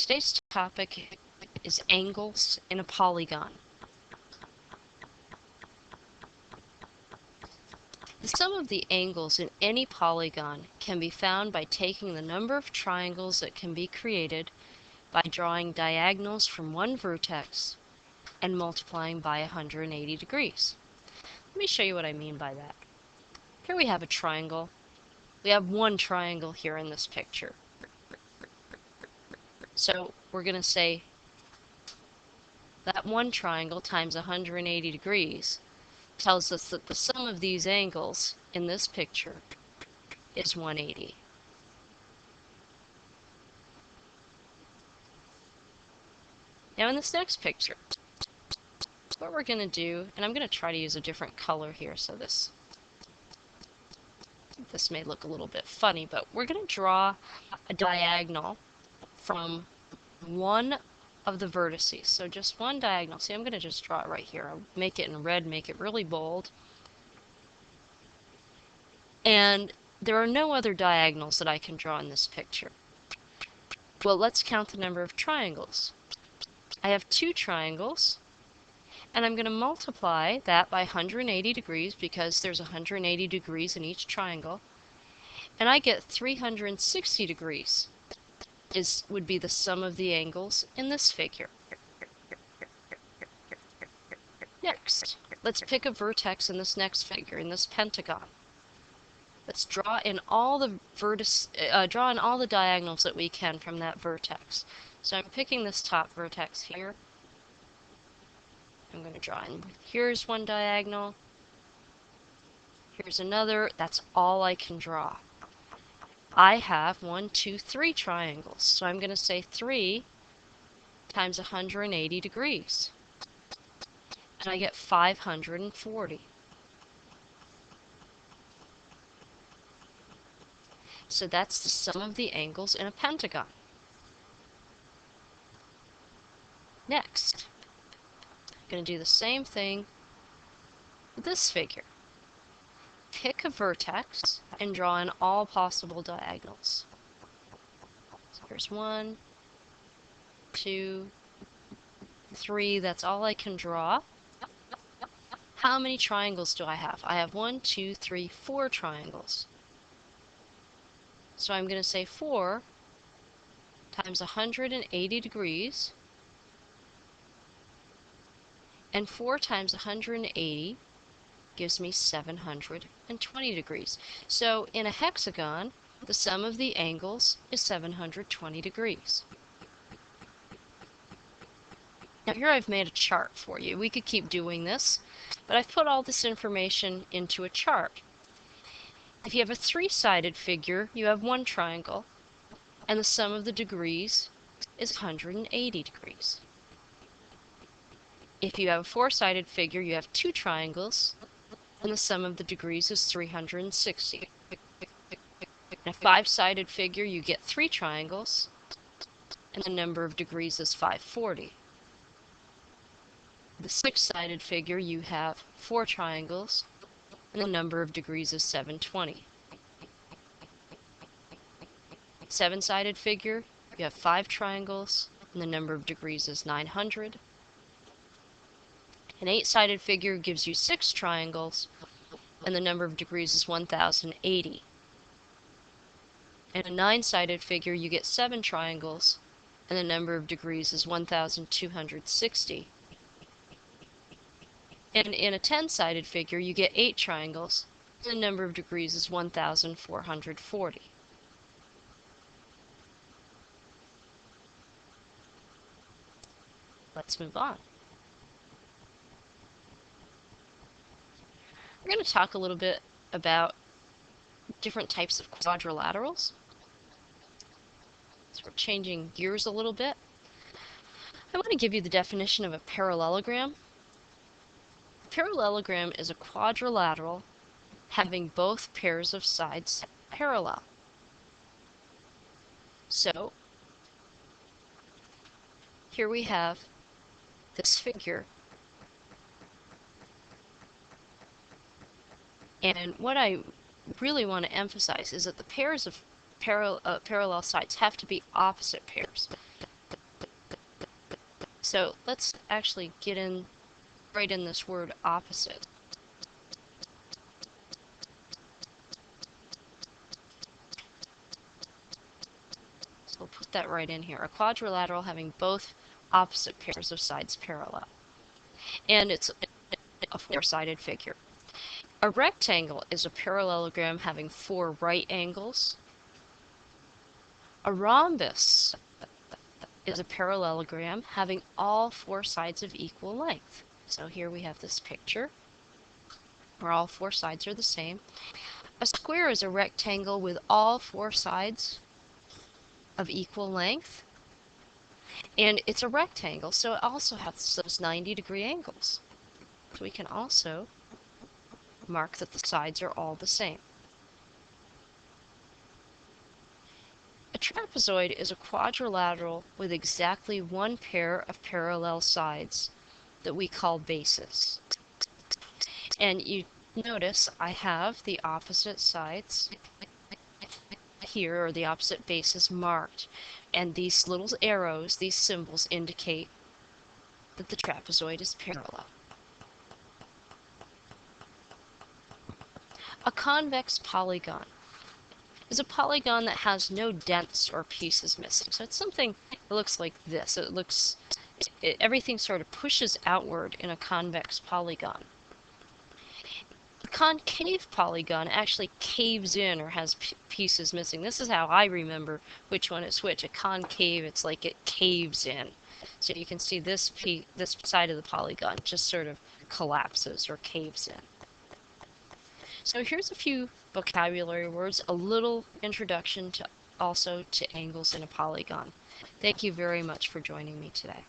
Today's topic is angles in a polygon. The sum of the angles in any polygon can be found by taking the number of triangles that can be created by drawing diagonals from one vertex and multiplying by 180 degrees. Let me show you what I mean by that. Here we have a triangle. We have one triangle here in this picture. So we're going to say that one triangle times 180 degrees tells us that the sum of these angles in this picture is 180. Now in this next picture, what we're going to do, and I'm going to try to use a different color here so this may look a little bit funny, but we're going to draw a diagonal from one of the vertices. So just one diagonal. See, I'm going to just draw it right here. I'll make it in red, make it really bold. And there are no other diagonals that I can draw in this picture. Well, let's count the number of triangles. I have two triangles, and I'm going to multiply that by 180 degrees because there's 180 degrees in each triangle, and I get 360 degrees would be the sum of the angles in this figure. Next, let's pick a vertex in this next figure, in this pentagon. Let's draw in all the diagonals that we can from that vertex. So I'm picking this top vertex here. I'm going to draw in. Here's one diagonal. Here's another. That's all I can draw. I have 1, 2, 3 triangles. So I'm going to say 3 times 180 degrees. And I get 540. So that's the sum of the angles in a pentagon. Next, I'm going to do the same thing with this figure. Pick a vertex and draw in all possible diagonals. So here's 1, 2, 3. That's all I can draw. How many triangles do I have? I have 1, 2, 3, 4 triangles. So I'm going to say 4 times 180 degrees, and 4 times 180 gives me 720 degrees. So in a hexagon, the sum of the angles is 720 degrees. Now here I've made a chart for you. We could keep doing this, but I've put all this information into a chart. If you have a three-sided figure, you have one triangle, and the sum of the degrees is 180 degrees. If you have a four-sided figure, you have two triangles, and the sum of the degrees is 360. In a five-sided figure, you get three triangles, and the number of degrees is 540. The six-sided figure, you have four triangles, and the number of degrees is 720. Seven-sided figure, you have 5 triangles, and the number of degrees is 900. An 8-sided figure gives you 6 triangles, and the number of degrees is 1080. In a 9-sided figure, you get 7 triangles, and the number of degrees is 1260. And in a 10-sided figure, you get 8 triangles, and the number of degrees is 1440. Let's move on. We're going to talk a little bit about different types of quadrilaterals. So we're changing gears a little bit. I want to give you the definition of a parallelogram. A parallelogram is a quadrilateral having both pairs of sides parallel. So here we have this figure. And what I really want to emphasize is that the pairs of parallel sides have to be opposite pairs. So let's actually get in right in this word opposite. So we'll put that right in here. A quadrilateral having both opposite pairs of sides parallel. And it's a four-sided figure. A rectangle is a parallelogram having four right angles. A rhombus is a parallelogram having all four sides of equal length. So here we have this picture where all four sides are the same. A square is a rectangle with all four sides of equal length, and it's a rectangle, so it also has those 90-degree angles. So we can also mark that the sides are all the same. A trapezoid is a quadrilateral with exactly one pair of parallel sides that we call bases. And you notice I have the opposite sides here, or the opposite bases marked, and these little arrows, these symbols, indicate that the trapezoid is parallel. A convex polygon is a polygon that has no dents or pieces missing. So it's something that looks like this. Everything sort of pushes outward in a convex polygon. A concave polygon actually caves in or has pieces missing. This is how I remember which one is which. A concave, it's like it caves in. So you can see this side of the polygon just sort of collapses or caves in. So here's a few vocabulary words, a little introduction to angles in a polygon. Thank you very much for joining me today.